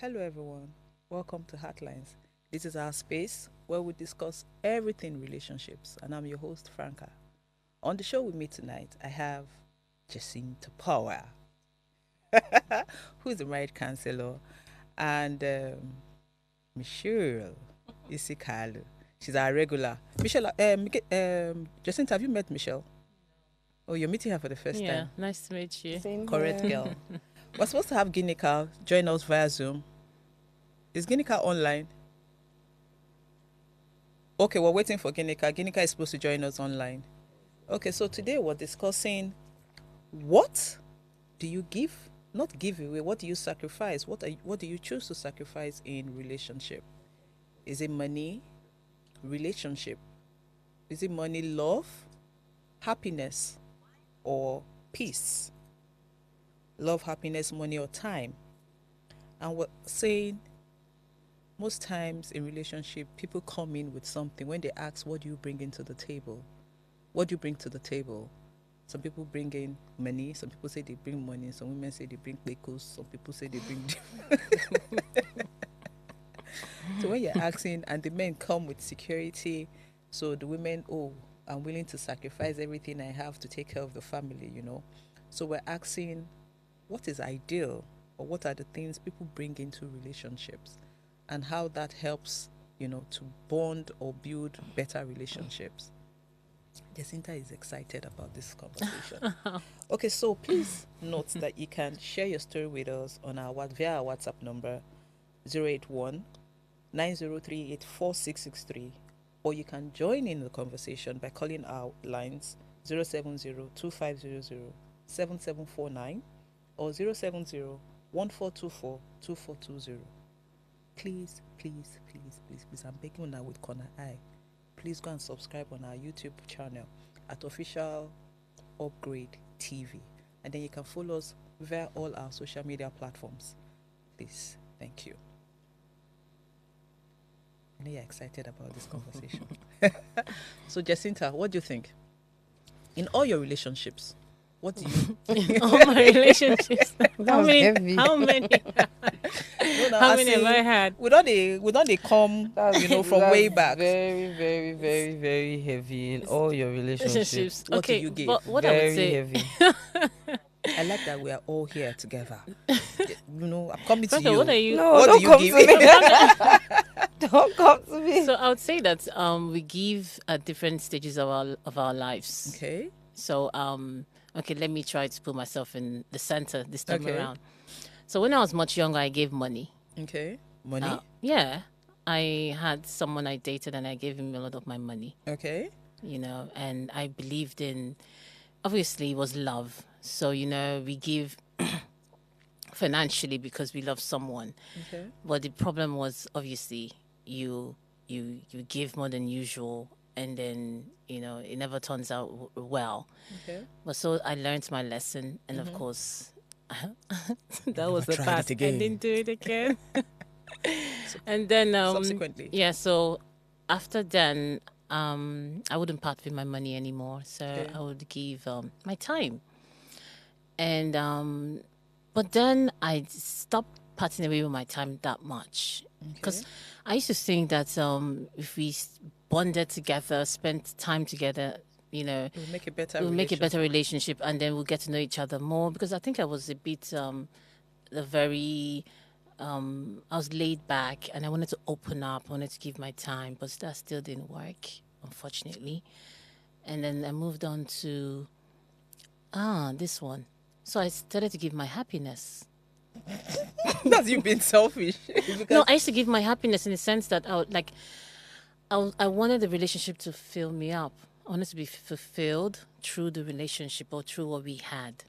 Hello, everyone. Welcome to Heartlines. This is our space where we discuss everything relationships, and I'm your host, Franca. On the show with me tonight, I have Jacinta Power, who is a married counselor, and Michelle Isikalu. She's our regular. Michelle, Jacinta, have you met Michelle? Oh, you're meeting her for the first Yeah, time. nice to meet you. Same Correct, here. girl. We're supposed to have Ginika join us via Zoom. Is Ginika online? Okay, we're waiting for Ginika. Ginika is supposed to join us online. Okay, so today we're discussing what do you give, not give away, what do you sacrifice? What do you choose to sacrifice in relationship? Is it money, relationship? Is it money, love, happiness, or peace? Love, happiness, money, or time? And we're saying most times in relationship, people come in with something. When they ask, what do you bring into the table? What do you bring to the table? Some people bring in money. Some people say they bring money. Some women say they bring bekos. Some people say they bring... So when you're asking, and the men come with security, so the women, oh, I'm willing to sacrifice everything I have to take care of the family, you know. So we're asking, what is ideal, or what are the things people bring into relationships, and how that helps, you know, to bond or build better relationships. Jacinta is excited about this conversation. Okay, so please note that you can share your story with us on via our WhatsApp number 081 9038 4663, or you can join in the conversation by calling our lines 070 2500 7749 or 070 1424 2420. Please, please, please, please, please, I'm begging you now with corner eye. Please go and subscribe on our YouTube channel at Official Upgrade TV. And then you can follow us via all our social media platforms. Please, thank you. I know you're excited about this conversation. So, Jacinta, what do you think? In all your relationships, what do you... All my relationships. That was heavy. How many? No, How I many have say, I had? we don't they come, you know, from way back. Very, very, very, very heavy in all your relationships. What do Okay, you give? but what I would Very say, heavy. I like that we are all here together. You know, I'm coming to Franca, you. what are you? No, What don't do come you to give? me. Don't come to me. So I would say that we give at different stages of our lives. Okay. So okay, let me try to put myself in the center this time Okay. around. So when I was much younger, I gave money. Okay. Money. Yeah, I had someone I dated, and I gave him a lot of my money. Okay. You know, and I believed in, obviously it was love. So, you know, we give financially because we love someone. Okay. But the problem was obviously you give more than usual, and then, you know, it never turns out well. Okay. But so I learned my lesson, and of course that was never the tried past. it again. I didn't do it again. And then Subsequently. yeah, so after then, I wouldn't part with my money anymore. So Okay. I would give my time. And but then I stopped parting away with my time that much, because I used to think that if we bonded together, spent time together, you know, It will make a better we'll make a relationship. better relationship, and then we'll get to know each other more. Because I think I was a bit I was laid back, and I wanted to open up. I wanted to give my time, but that still didn't work, unfortunately. And then I moved on to this one. So I started to give my happiness. That's you being selfish. Because No, I used to give my happiness in the sense that I wanted the relationship to fill me up. I wanted to be fulfilled through the relationship or through what we had.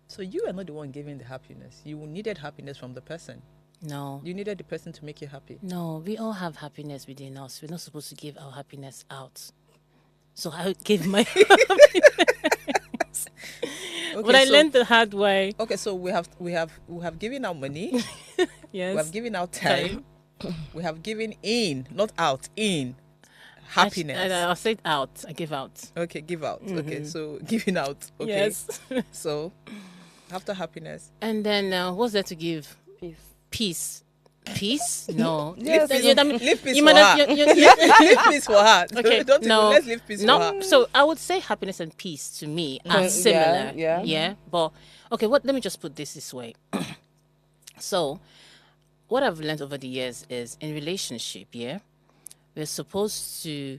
So you are not the one giving the happiness. You needed happiness from the person. No, You needed the person to make you happy. no, we all have happiness within us. We're not supposed to give our happiness out. So I gave my happiness. Okay, But I so- learned the hard way. Okay, so we have given out money. Yes. We have given out time. We have given in, not out, in happiness. I'll say it out. I give out. Okay, give out. Okay, so giving out. Okay. Yes. So after happiness, And then what's there to give? Peace. peace. Peace? No. Yes, Leave peace you for might not- her. you- Leave peace for her. Okay, Don't no, let's leave peace no. for her. So I would say happiness and peace to me are Yeah, similar. yeah. Yeah. But okay, let me just put this way. So what I've learned over the years is in relationship, yeah, we're supposed to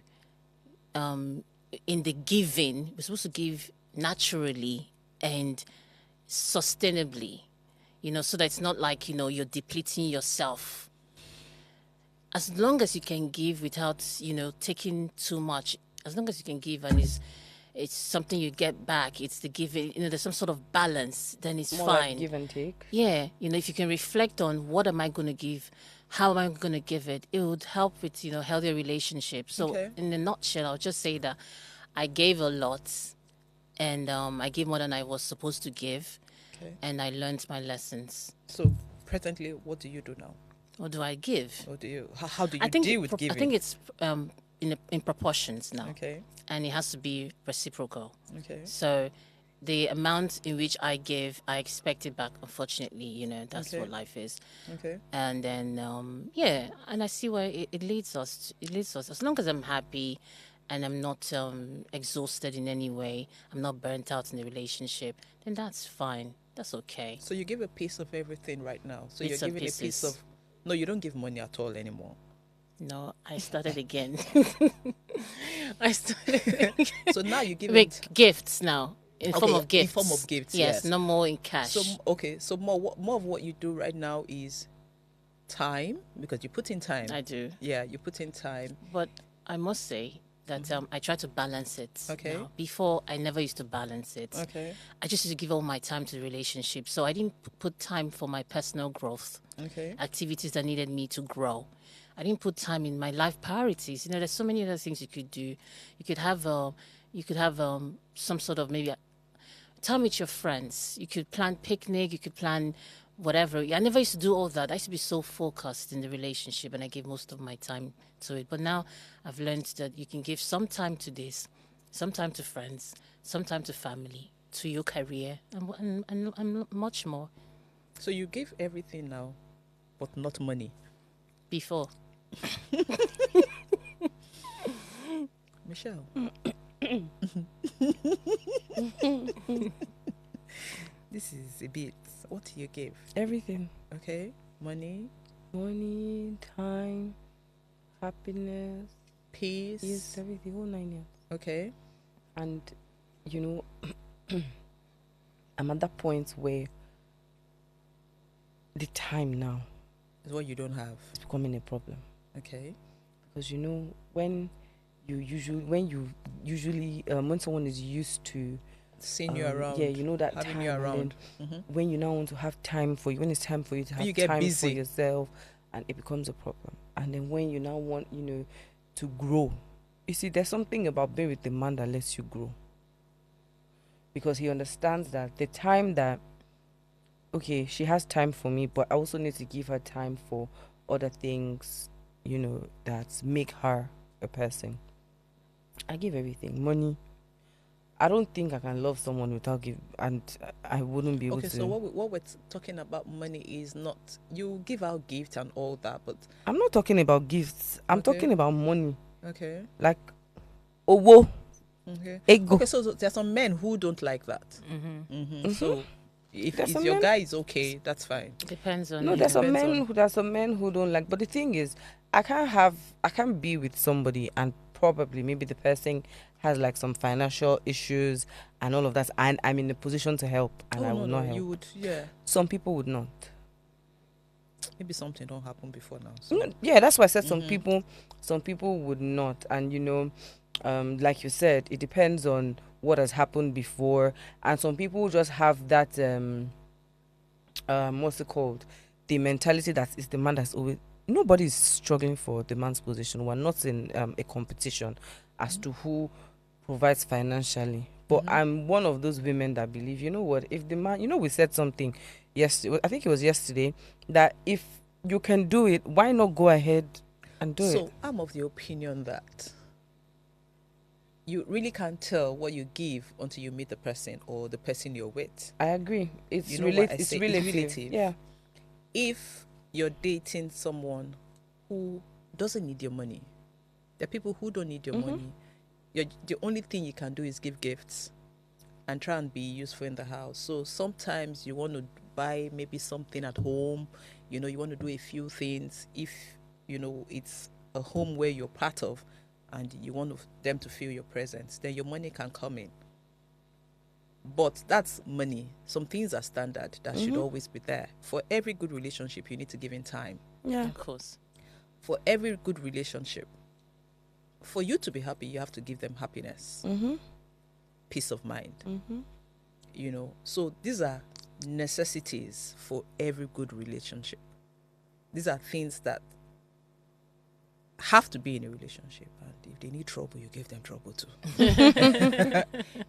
in the giving, we're supposed to give naturally and sustainably, so that it's not like, you're depleting yourself. As long as you can give without, taking too much, as long as you can give and it's something you get back, it's the giving, there's some sort of balance, then it's more fine. like give and take. Yeah, if you can reflect on what am I going to give, how am I going to give it, it would help with, healthier relationships. So Okay. in a nutshell, I'll just say that I gave a lot and I gave more than I was supposed to give. Okay. And I learned my lessons. So presently, what do you do now? What do I give? Or do you? How do you I think deal with giving? I think it's in proportions now. Okay. And it has to be reciprocal. Okay. So the amount in which I give, I expect it back. Unfortunately, that's Okay. what life is. Okay. And then and I see where it leads us. It leads us as long as I'm happy, and I'm not exhausted in any way. I'm not burnt out in the relationship. Then that's fine. That's okay. So you give a piece of everything right now. So Bits you're and giving a piece pieces. of. No, you don't give money at all anymore. No, I started again. I started So now you give with gifts now in form Okay, of gifts. in form of gifts, Yes, yes. no more in cash. So okay, so more of what you do right now is time, because you put in time. I do, Yeah, you put in time. but I must say that I try to balance it. Okay. now. Before, I never used to balance it. Okay. I just used to give all my time to the relationship, so I didn't put time for my personal growth, Okay. activities that needed me to grow. I didn't put time in my life priorities. There's so many other things you could do. You could have some sort of maybe time with your friends. You could plan picnic. You could plan whatever. I never used to do all that. I used to be so focused in the relationship, and I gave most of my time to it. But now I've learned that you can give some time to this, some time to friends, some time to family, to your career, and much more. So you give everything now, but not money. Before. Michelle. This is a bit. What do you give? Everything. Okay. Money, Money, time, happiness, peace. yes, everything, whole 9 years. Okay. And I'm at that point where the time now Is what you don't have. is becoming a problem. Okay. Because when when someone is used to Seeing you around. yeah, that having time, you and around. then when you now want to have time for you, when it's time for you to have You get time for busy. yourself, and it becomes a problem. And then when you now want to grow, you see, there's something about being with the man that lets you grow, because he understands that the time that, okay, she has time for me, but I also need to give her time for other things, that make her a person. I give everything. Money. I don't think I can love someone without give, and I wouldn't be able Okay, to. so what we're talking about money is not, you give out gifts and all that, but I'm not talking about gifts. I'm Okay. talking about money. okay. Like, owo, Okay. ego. Okay, so there are some men who don't like that. So if There's some your men- guy is okay, that's fine. Depends on No, you. there's some depends on- there's some men who don't like. But the thing is, I can't be with somebody and probably maybe the person has like some financial issues and all of that, and I'm in a position to help, and I will not help. You would, yeah. Some people would not. Maybe something don't happen before now. So. No, yeah, that's why I said some people would not, and like you said, it depends on what has happened before, and some people just have that what's it called, the mentality that is the man that's always, nobody's struggling for the man's position. We're not in a competition as to who provides financially, but I'm one of those women that believe, what, if the man, we said something yesterday, I think it was yesterday, that if you can do it, why not go ahead and do it? So I'm of the opinion that you really can't tell what you give until you meet the person or the person you're with. I agree. It's You know what I it's say? It's relative. relative. Yeah. If you're dating someone who doesn't need your money. There are people who don't need your money. The only thing you can do is give gifts and try and be useful in the house. So sometimes you want to buy maybe something at home, you want to do a few things if, it's a home where you're part of and you want them to feel your presence, then your money can come in. But that's money. Some things are standard that should always be there. For every good relationship, you need to give in time. Yeah. Of course. For every good relationship, for you to be happy, you have to give them happiness, peace of mind. So these are necessities for every good relationship. These are things that have to be in a relationship, and if they need trouble, you give them trouble too.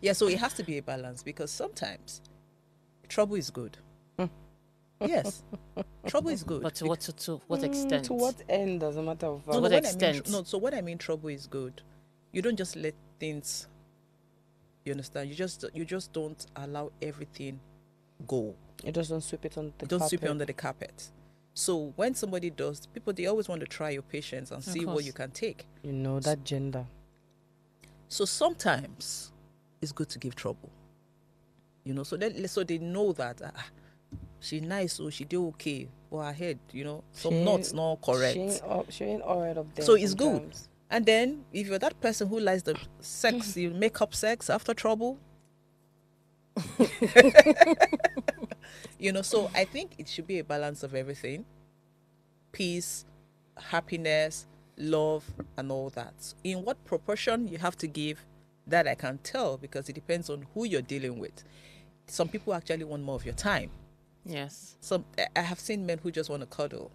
Yeah, so it has to be a balance, because sometimes trouble is good. Yes, trouble is good. But to what extent? To what end doesn't matter. Of To what extent? So what I mean, trouble is good. You don't just let things. You understand? You just don't allow everything go. You just don't sweep it on the Don't carpet. sweep it under the carpet. So when somebody does, they always want to try your patience and see what you can take. That gender. So sometimes it's good to give trouble. So they know that she's nice, so she did okay. But her head, some knots not correct. She ain't all right up there. So it's good. sometimes. And then if you're that person who likes the sex, you make up sex after trouble. So I think it should be a balance of everything. Peace, happiness, love, and all that. In what proportion you have to give, that I can tell, because it depends on who you're dealing with. Some people actually want more of your time. Yes. I have seen men who just want to cuddle.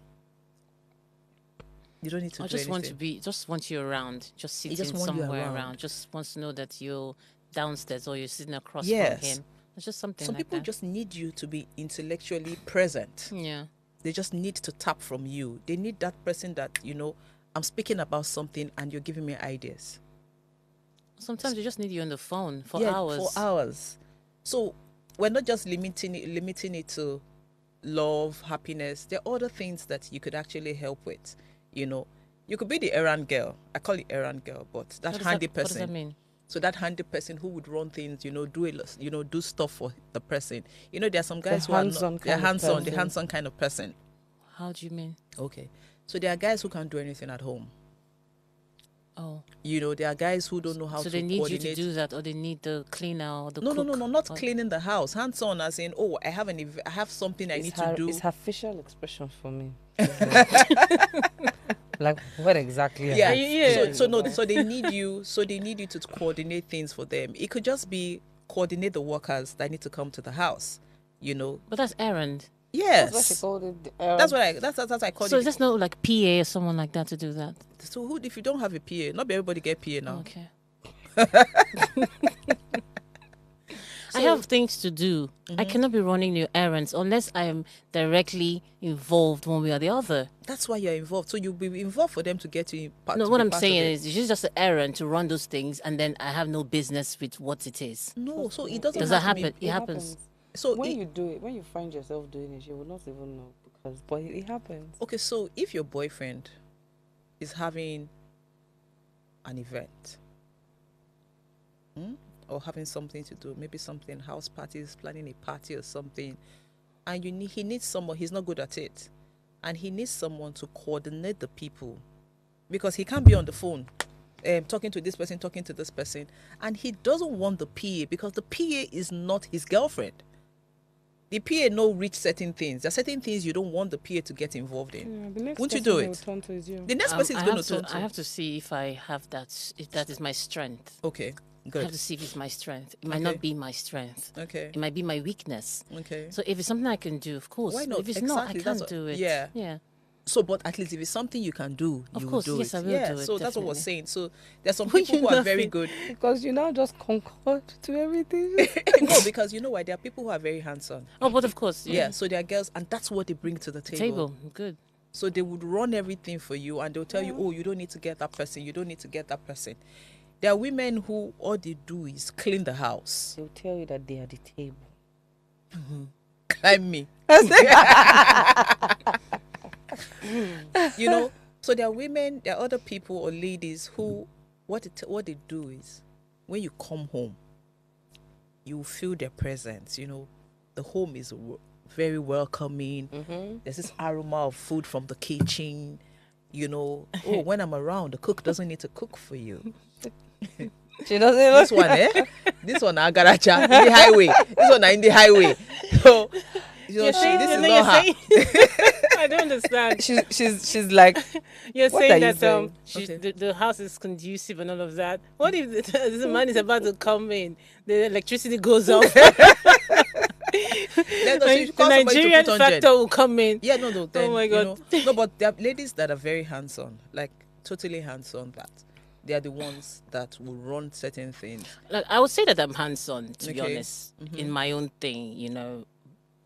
You don't need to I do just anything. want you around, just sitting just want you somewhere around. around. Just wants to know that you're downstairs or you're sitting across Yes. from him. It's just something Some like people that. just need you to be intellectually present. Yeah. They just need to tap from you. They need that person that, I'm speaking about something and you're giving me ideas. Sometimes they just need you on the phone for Yeah, hours. for hours. So we're not just limiting it to love, happiness. There are other things that you could actually help with. You could be the errand girl. I call it errand girl, but that handy person. What does that mean? So that handy person who would run things, do stuff for the person. There are some guys who are not, they're hands-on, the hands-on kind of person. How do you mean? Okay. So there are guys who can't do anything at home. Oh. There are guys who don't know how to So they need coordinate. you to do that, or they need the cleaner or the No, cook? not cleaning the house. Hands-on, as in, I have something I need to do. It's her facial expression for me. Like, what exactly? Yeah. Yeah. So they need you. So they need you to coordinate things for them. It could just be coordinate the workers that need to come to the house. But that's errand. Yes. That's what she called it. That's what I call So it. there's no like PA or someone like that to do that. So who, if you don't have a PA, not everybody get PA now. Okay. I have things to do. I cannot be running new errands unless I am directly involved one way or the other. That's why you're involved. So you'll be involved for them to get you part. No, to what be I'm part of saying it. is it's just an errand to run those things, and then I have no business with what it is. No. So it doesn't. Does that have to happen? be- It happens. So when you do it, when you find yourself doing it, you will not even know, but it happens. Okay, so if your boyfriend is having an event, or having something to do, maybe something, house parties, planning a party or something, and he needs someone, he's not good at it, and he needs someone to coordinate the people, because he can't be on the phone talking to this person, and he doesn't want the PA, because the PA is not his girlfriend. The PA know reach certain things. There are certain things you don't want the PA to get involved in. The next Won't you person do they it? will turn to is you. The next person is going to turn I have to see if I have that, if that is my strength. Okay, I good. have to see if it's my strength. It might Okay. not be my strength. Okay, It might be my weakness. okay. So if it's something I can do, of course. Why But not? if it's not, I Exactly, can't that's do what- it. yeah. Yeah. So, but at least if it's something you can do, Of you course, do yes, it. I will Yeah, do it, so that's what we're definitely. saying. So there's some When people you who are very laughing? good. Because you now just concord to everything. No, because you know why? There are people who are very hands-on. Oh, but of course. Yeah, so they are girls, and that's what they bring to the table. Table. Good. So they would run everything for you, and they'll tell you, oh, you don't need to get that person. You don't need to get that person. There are women who all they do is clean the house. They'll tell you that they are the table. Climb me. You know, so there are women, there are other people or ladies who, what they do is, when you come home, you feel their presence. You know, the home is very welcoming. There's this aroma of food from the kitchen. You know, oh, when I'm around, the cook doesn't need to cook for you. She doesn't. This one, this one, Agaracha, in the highway. This one, in the highway. So, you know, this is not her. I don't understand. She's like, You're what saying are you that saying? Okay. the house is conducive and all of that. What if the man is about to come in, the electricity goes off, The the Nigerian factor will come in? Yeah, no. Then, Oh my God. You know, no, but there are ladies that are very hands-on, like totally hands-on. That they are the ones that will run certain things. Like, I would say that I'm hands-on, to be Okay. honest, in my own thing. You know,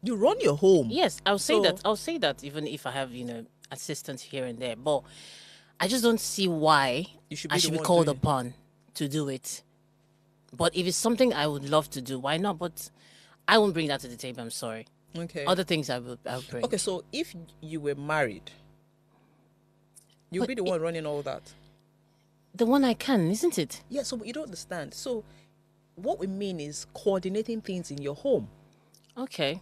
You run your home. yes, I'll say So- that. I'll say that even if I have assistants here and there, but I just don't see why You should be I the should be one called doing it. upon to do it. But if it's something I would love to do, why not? But I won't bring that to the table. I'm sorry. Okay. Other things I'll bring. Okay, so if you were married, you'll But be the one running all that. The one I can, isn't it? Yeah, so you don't understand. So what we mean is coordinating things in your home. Okay.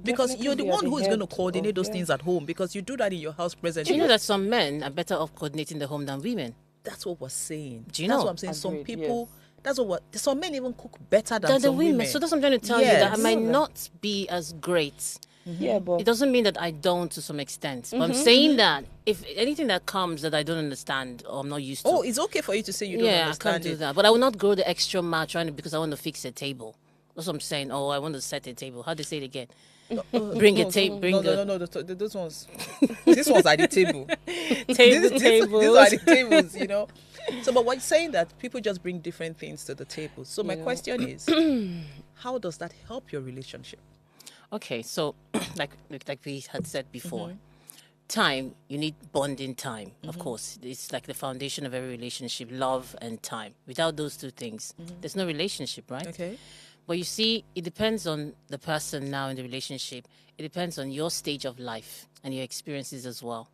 Because you're the one who is going to coordinate those yeah. things at home, because you do that in your house Do presently. you know that some men are better off coordinating the home than women? That's what we're saying. Do you That's know? what I'm saying. Some Agreed, people, that's what some men even cook better than Than the some women. So that's what I'm trying to tell you, that I Yes. might not be as great. Yeah, but It doesn't mean that I don't to some extent. But I'm saying that if anything that comes that I don't understand or I'm not used to, Oh, it's okay for you to say you don't yeah, I understand can't do it. that. But I will not go the extra mile because I want to fix a table. That's what I'm saying. Oh, I want to set a table. How do you say it again? Bring a table. Bring No, those ones. These ones are the table. tables. These are the tables, you know. So, but what you're saying that people just bring different things to the table. So my question is, how does that help your relationship? Okay, so like we had said before, time, you need bonding time. Of course, it's like the foundation of every relationship, love and time. Without those two things, there's no relationship, right? Okay. But you see, it depends on the person now in the relationship. It depends on your stage of life and your experiences as well.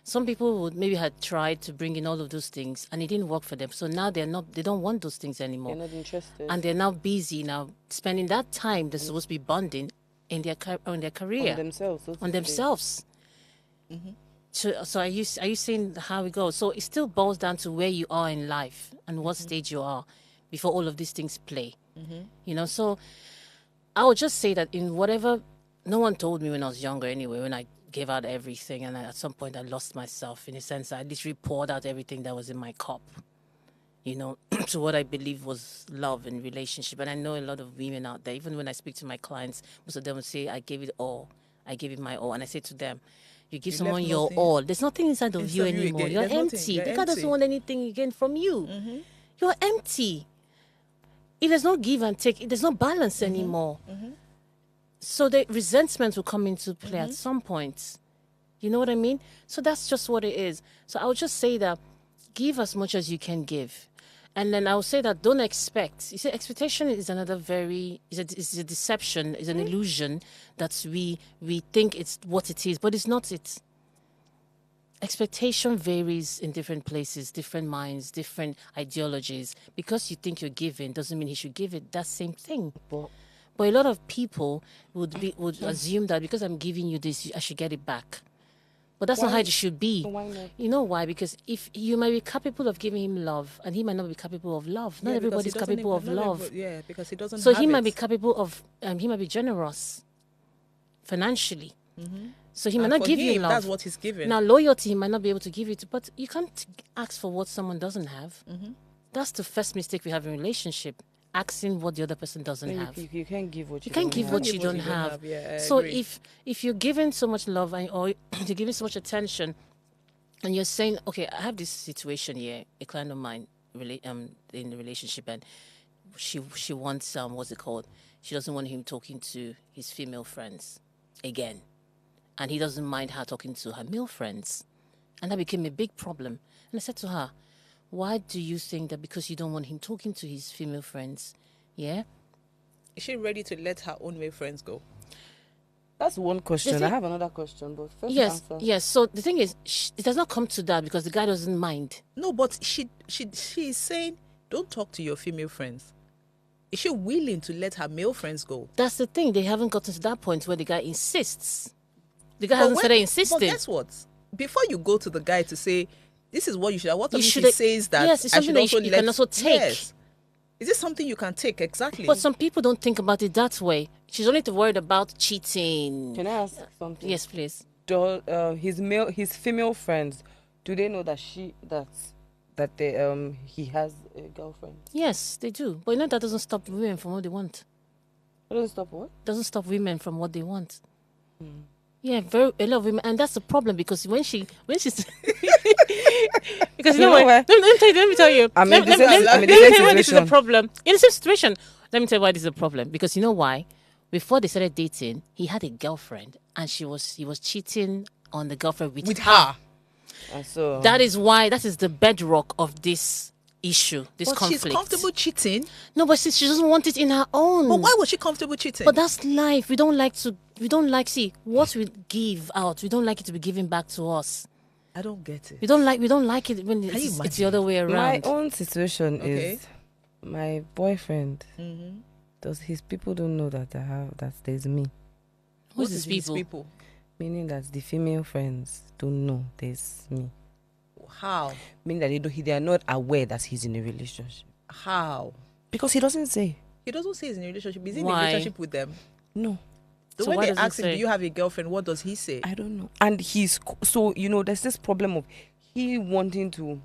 Some people would maybe had tried to bring in all of those things and it didn't work for them. So now they don't want those things anymore. they're not interested. And they're now busy now spending that time they're supposed to be bonding in their career on themselves. so to on speak. themselves. So are you saying how it goes? So it still boils down to where you are in life and what stage you are before all of these things play. You know, so I would just say that in whatever, no one told me when I was younger anyway, when I gave out everything and at some point I lost myself in a sense. I literally poured out everything that was in my cup, you know, to what I believe was love and relationship. And I know a lot of women out there, even when I speak to my clients, most of them will say, I gave it all. I gave it my all. And I say to them, you give You someone left your nothing. all. There's nothing inside of you Inside you anymore. again. You're There's nothing. empty. You're The guy doesn't empty. want anything again from you. You're empty. If there's no give and take, there's no balance anymore. So the resentment will come into play at some point. You know what I mean? So that's just what it is. So I would just say that give as much as you can give. And then I would say that don't expect. You see, expectation is another is a deception, is an illusion that we think it's what it is, but it's not it. Expectation varies in different places, different minds, different ideologies. Because you think you're giving doesn't mean he should give it that same thing. But a lot of people would assume that because I'm giving you this, I should get it back. But that's not how it should be. Why not? You know why? Because if you might be capable of giving him love, and he might not be capable of love. Not Yeah, because everybody's he doesn't capable even- of not love. everybody- yeah, because he doesn't. So have he might it. be capable of, he might be generous financially. So he might And not for give you him, love. That's what he's giving. Now, loyalty, he might not be able to give it, but you can't ask for what someone doesn't have. That's the first mistake we have in relationship, asking what the other person doesn't No, have. you can't give what you You can't don't give have. what you don't have. Yeah, I So agree. if you're giving so much love or you're giving so much attention, and you're saying, okay, I have this situation here, a client of mine, in the relationship, and she wants what's it called? She doesn't want him talking to his female friends again, and he doesn't mind her talking to her male friends, and that became a big problem. And I said to her, why do you think that because you don't want him talking to his female friends, yeah? Is she ready to let her own male friends go? That's one question. thing- I have another question, but first Yes, answer. yes. So the thing is, it does not come to that because the guy doesn't mind. No, but she is saying, don't talk to your female friends. Is she willing to let her male friends go? That's the thing. They haven't gotten to that point where the guy insists. The guy But hasn't when- started But insisting. guess what? Before you go to the guy to say, this is what you should, what You if should- he says that yes, it's I something should that also you can also take. Yes. Is this something you can take? Exactly. But some people don't think about it that way. She's only worried about cheating. Can I ask something? Yes, please. Do his female friends, do they know that he has a girlfriend? Yes, they do. But you know that doesn't stop women from what they want. It doesn't stop what? Doesn't stop women from what they want. Yeah, a lot of women, and that's the problem because when she's because you know know what? where- Let me tell you. I'm in Let the me same- tell I'm in the you same why this is a situation. problem. In the same situation, let me tell you why this is a problem. Because you know why? Before they started dating, he had a girlfriend, and he was cheating on the girlfriend with her. And so That is why that is the bedrock of this issue, this but conflict. she's comfortable cheating. No, but she doesn't want it in her own. But why was she comfortable cheating? But that's life. We don't like see what we give out. We don't like it to be given back to us. I don't get it. We don't like it when you it's the imagine? other way my around. own situation Okay. is my boyfriend. Mm-hmm. Does his people don't know that there's me? Who's these people? Meaning that the female friends don't know there's me. How? Meaning that they are not aware that he's in a relationship. How? Because he doesn't say. He doesn't say he's in a relationship. Is he in a Why? relationship with them? No. So, So when why they doesn't ask him, say? do you have a girlfriend? What does he say? I don't know. And so there's this problem of he wanting to.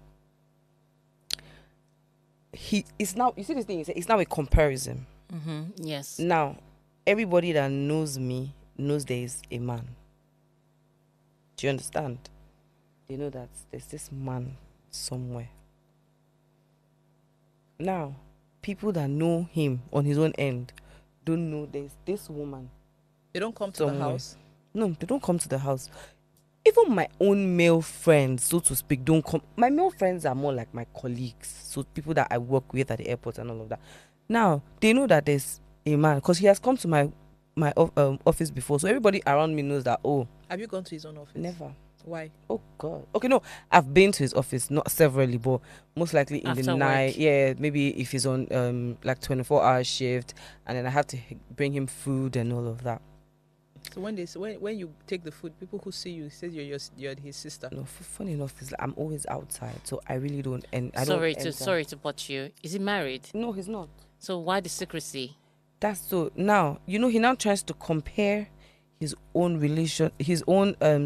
It's now, you see this thing, it's now a comparison. Yes. Now, everybody that knows me knows there is a man. Do you understand? They know that there's this man somewhere. Now, people that know him on his own end don't know there's this woman. They don't come to the Somewhere. house. No, they don't come to the house. Even my own male friends, so to speak, don't come. My male friends are more like my colleagues, so people that I work with at the airport and all of that. Now they know that there's a man because he has come to my office before, so everybody around me knows that. Oh, Have you gone to his own office? never. Why? Oh God. Okay, no, I've been to his office, not severally, but most likely in After the work. night. Yeah, maybe if he's on like 24-hour shift, and then I have to bring him food and all of that. So when you take the food, people who see you say you're his sister. No, funny enough, is like I'm always outside, so I really don't. And I Sorry don't to enter. sorry to butt you. Is he married? No, he's not. So why the secrecy? That's so. Now he now tries to compare his own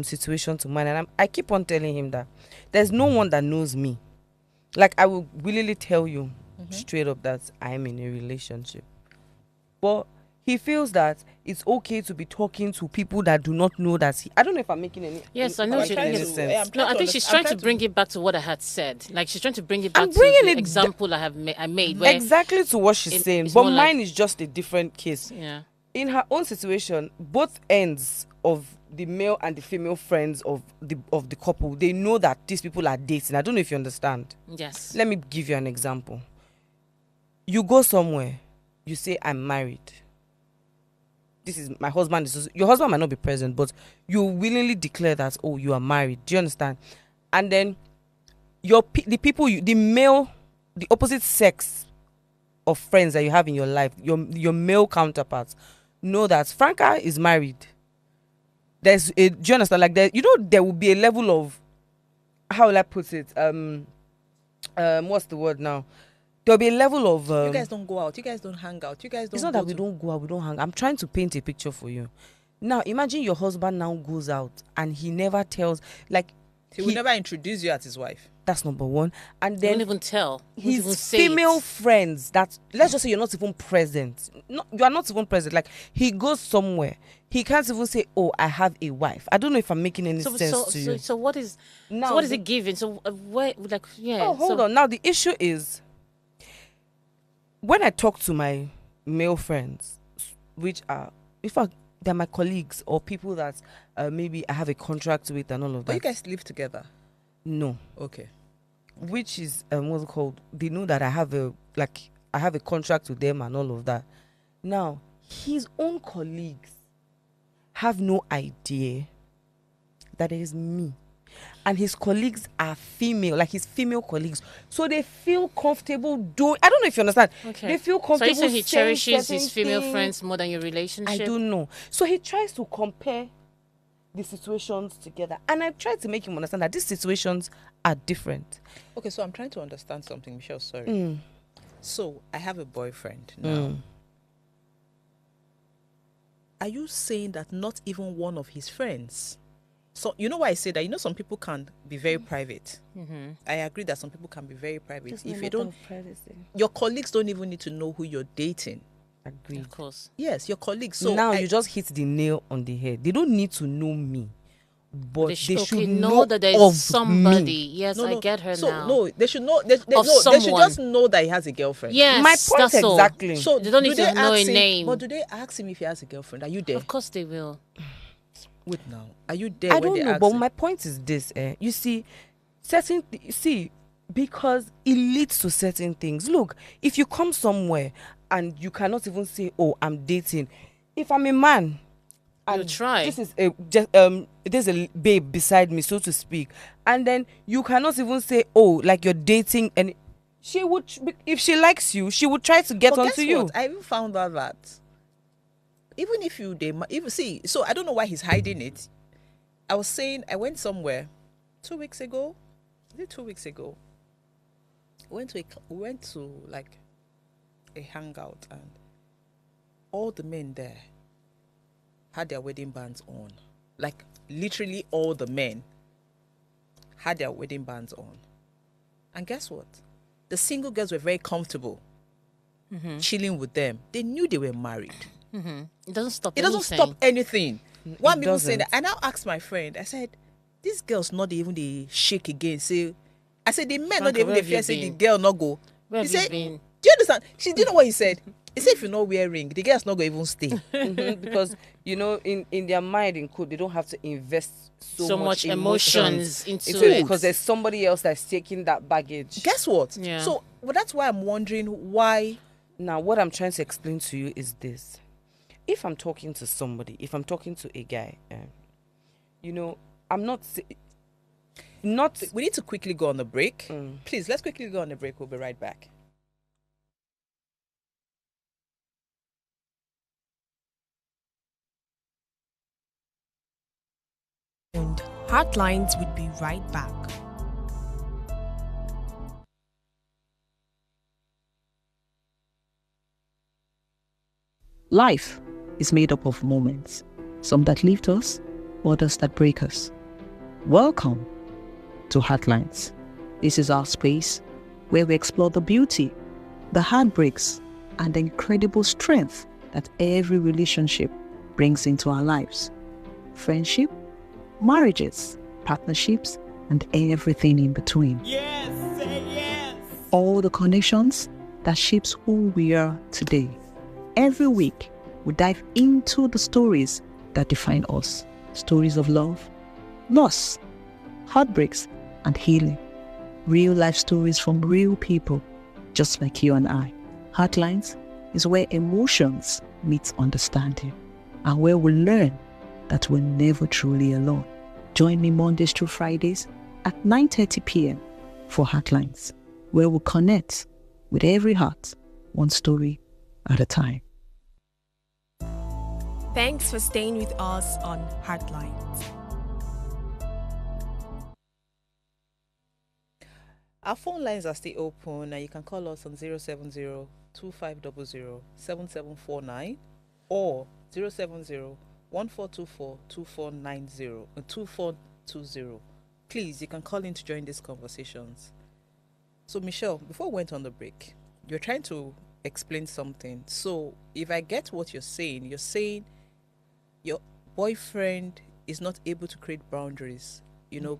situation to mine, and I keep on telling him that there's no one that knows me. Like I will willingly tell you straight up that I am in a relationship, but he feels that it's okay to be talking to people that do not know that I don't know if I'm making any. Yes, I know if I'm what you're making trying any to- sense. I'm No, trying I to think she's understand- trying to bring it back to what I had said. Like she's trying to bring it I'm back to bringing the it example I made. Where Exactly to what she's saying, it's but more mine like- is just a different case. yeah. In her own situation, both ends of the male and the female friends of the couple, they know that these people are dating. I don't know if you understand. Yes. Let me give you an example. You go somewhere, you say I'm married. This is my husband. Your husband might not be present, but you willingly declare that, oh, you are married. Do you understand? And then the opposite sex of friends that you have in your life, your male counterparts, know that Franca is married. Do you understand? Like there will be a level of, how will I put it? What's the word now? There'll be a level of. You guys don't go out. You guys don't hang out. You guys don't. It's not go that we to- don't go out, we don't hang. I'm trying to paint a picture for you. Now imagine your husband now goes out and he never tells, like He will never introduce you as his wife. that's number one. And They don't then even tell. They don't even his say female it. friends that, let's just say you're not even present. No, you are not even present. Like he goes somewhere, he can't even say, oh, I have a wife. I don't know if I'm making any sense to you. So what is Now so what is the- it giving? So where like yeah. Oh, hold so, on. Now the issue is, when I talk to my male friends, which are, in fact, they're my colleagues or people that maybe I have a contract with and all of But you that. guys live together. No, Okay. which is what's it called? They know that I have a contract with them and all of that. Now his own colleagues have no idea that it is me. And his colleagues are female, like his female colleagues. So they feel comfortable doing, I don't know if you understand. Okay. They feel So comfortable. you say he saying cherishes certain his female things. friends more than your relationship? I don't know. So he tries to compare the situations together. And I try to make him understand that these situations are different. Okay, so I'm trying to understand something, Michelle. Sorry. So I have a boyfriend now. Are you saying that not even one of his friends? So you know why I say that? You know, some people can be very private. I agree that some people can be very private. If you don't, your colleagues don't even need to know who you're dating. Agreed. Of course. Yes, your colleagues. So now you just hit the nail on the head. They don't need to know me, but they should know that there's of somebody. me. Yes, I get her so, now. No, they should know. They should just know that he has a girlfriend. Yes, my point that's exactly. All. So they don't need to know a him, name. But do they ask him if he has a girlfriend? Are you there? Of course they will. Wait now. Are you there? I when don't they know, ask but him? my point is this. You see, because it leads to certain things. Look, if you come somewhere and you cannot even say, "Oh, I'm dating," if I'm a man, and try. This is there's a babe beside me, so to speak, and then you cannot even say, "Oh, like you're dating," and she would, if she likes you, she would try to get But onto guess you. what? I even found out that even if so I don't know why he's hiding it. I was saying I went somewhere 2 weeks ago. Is it 2 weeks ago? We went to like a hangout, and all the men there had their wedding bands on. Like literally all the men had their wedding bands on. And guess what? The single girls were very comfortable chilling with them. They knew they were married. It doesn't stop. It doesn't stop anything. One people say that. I now asked my friend. I said, "These girls not even they shake again." Say, I said the men not even they fear. Say the girl not go. Where He have you said, been? "Do you understand?" Do you know what he said? He said, "If you not wear ring, the girls not go even stay." Because you know, in their mind, in code, they don't have to invest so much emotions into it it because there's somebody else that's taking that baggage. Guess what? Yeah. So that's why I'm wondering why. Now, what I'm trying to explain to you is this: if I'm talking to somebody, if I'm talking to a guy, you know, I'm not. We need to quickly go on the break. Please, let's quickly go on the break. We'll be right back. And Heartlines would be right back. Life is made up of moments, some that lift us, others that break us. Welcome to Heartlines. This is our space where we explore the beauty, the heartbreaks, and the incredible strength that every relationship brings into our lives. Friendship, marriages, partnerships, and everything in between. Yes, say yes. All the connections that shapes who we are today. Every week, we dive into the stories that define us. Stories of love, loss, heartbreaks, and healing. Real life stories from real people, just like you and I. Heartlines is where emotions meet understanding, and where we learn that we're never truly alone. Join me Mondays through Fridays at 9:30 p.m. for Heartlines, where we connect with every heart, one story at a time. Thanks for staying with us on Heartlines. Our phone lines are still open, and you can call us on 070-2500-7749 or 070-1424-2420. Please, you can call in to join these conversations. So, Michelle, before we went on the break, you're trying to explain something. So, if I get what you're saying your boyfriend is not able to create boundaries,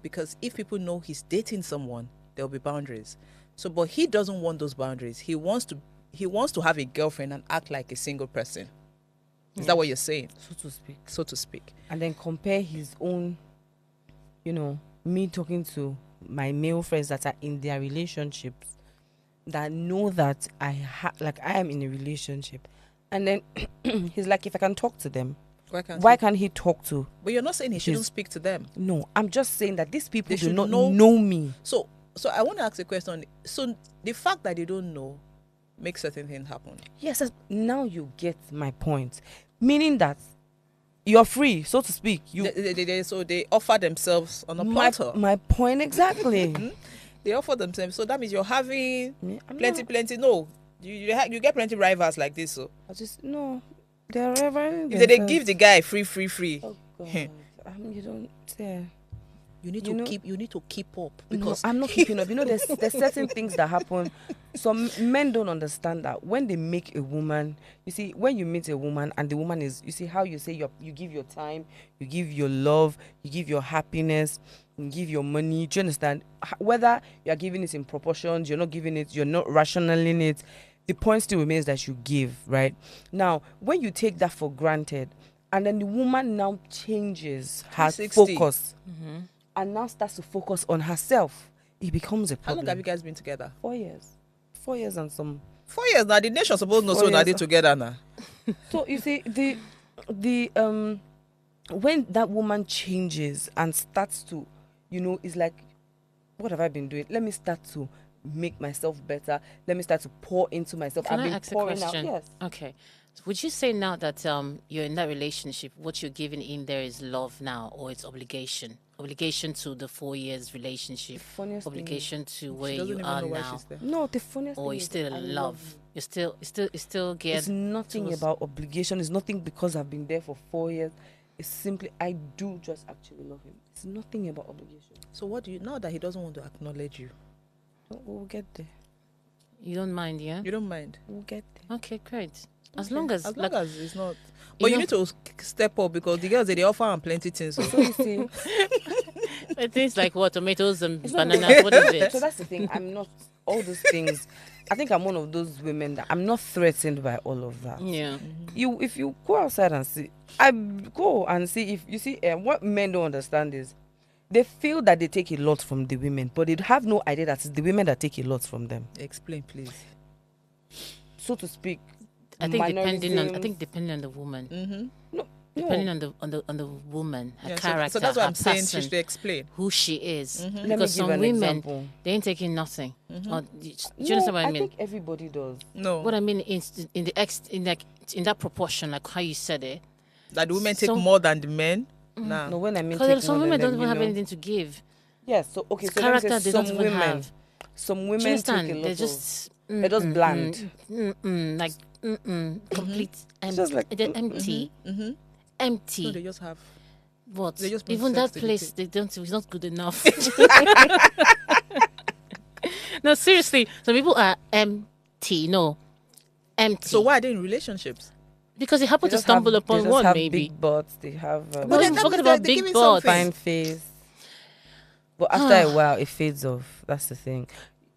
because if people know he's dating someone, there'll be boundaries. So, but he doesn't want those boundaries. He wants to have a girlfriend and act like a single person. Is that what you're saying? So to speak. And then compare his own, me talking to my male friends that are in their relationships, that know that I am in a relationship. And then he's like, if I can talk to them, Why can't he talk to? But you're not saying he shouldn't His- speak to them. No, I'm just saying that these people They do should not know- know me. So I want to ask a question. So the fact that they don't know makes certain things happen. Yes, now you get my point. Meaning that you're free, so to speak. You So they offer themselves on a my, platter. my point exactly. They offer themselves. So that means you're having Me, I'm plenty. No, you get plenty rivals like this. So I just no. They're reverend. if they give the guy free. Oh God. You don't say. You need You to know- keep up No, because I'm not keeping up. You know, there's certain things that happen. Some men don't understand that when they make a woman, you see, when you meet a woman and the woman is, you see how you say you give your time, you give your love, you give your happiness, you give your money. Do you understand? Whether you're giving it in proportions, you're not giving it, you're not rationaling it, the point still remains that you give, right? Now, when you take that for granted, and then the woman now changes her 360. focus and now starts to focus on herself, it becomes a how problem. long have you guys been together? 4 years. 4 years and some. 4 years now. The nation supposed to know 4 so now years. they together now. So you see, the when that woman changes and starts to, it's like, what have I been doing? Let me start to make myself better. Let me start to pour into myself. Can I've I been ask a pouring question? out. Yes. Okay. So would you say now that you're in that relationship, what you're giving in there is love now, or it's obligation? Obligation to the 4 years relationship, Funniest thing obligation to She where doesn't you even are know why now, she's there. No, the funniest or thing you're is still I in love love. you. You're still geared. It's nothing towards- about obligation. It's nothing because I've been there for 4 years. It's simply I do just actually love him. It's nothing about obligation. So what do you now that he doesn't want to acknowledge you? We'll get there. You don't mind, yeah? You don't mind. We'll get there. Okay, great. As Okay. long as like, it's not. But you know- need to step up because the girls they offer and plenty things. So. So you see, things like what, tomatoes and It's not bananas. What is it? so that's the thing. I'm not all those things. I think I'm one of those women that I'm not threatened by all of that. Yeah. If you go outside and see, I go and see. If you see, what men don't understand is they feel that they take a lot from the women, but they have no idea that it's the women that take a lot from them, Explain, please. so to speak. I think depending mannerisms. on the woman. Mm-hmm. No, Depending on the woman, her character, So that's what her I'm saying. person, She should explain. who she is. Let me Because give some an women, example. they ain't taking nothing. Or, do you No, understand what I I mean? think everybody does. No, What I mean is in that proportion, like how you said it. that the women take So- more than the men. Nah. No, when I mean Because take some more women than don't them, even have you know. anything to give. Yes, so okay, It's so let me say character they don't some even women, have. some Do you women take a understand? lot They're of. just They're just bland. like complete just like, they're empty, Mm-hmm. empty. No, they just have. What? they just bring Even sex that to the place, table. they don't. It's not good enough. No, seriously. Some people are empty. No, empty. So why are they in relationships? Because they happen They to just have- stumble they upon just one, have maybe. big butts. They have No, But then I'm that talking means about they're big giving butts. something. fine face. But after a while, it fades off. That's the thing.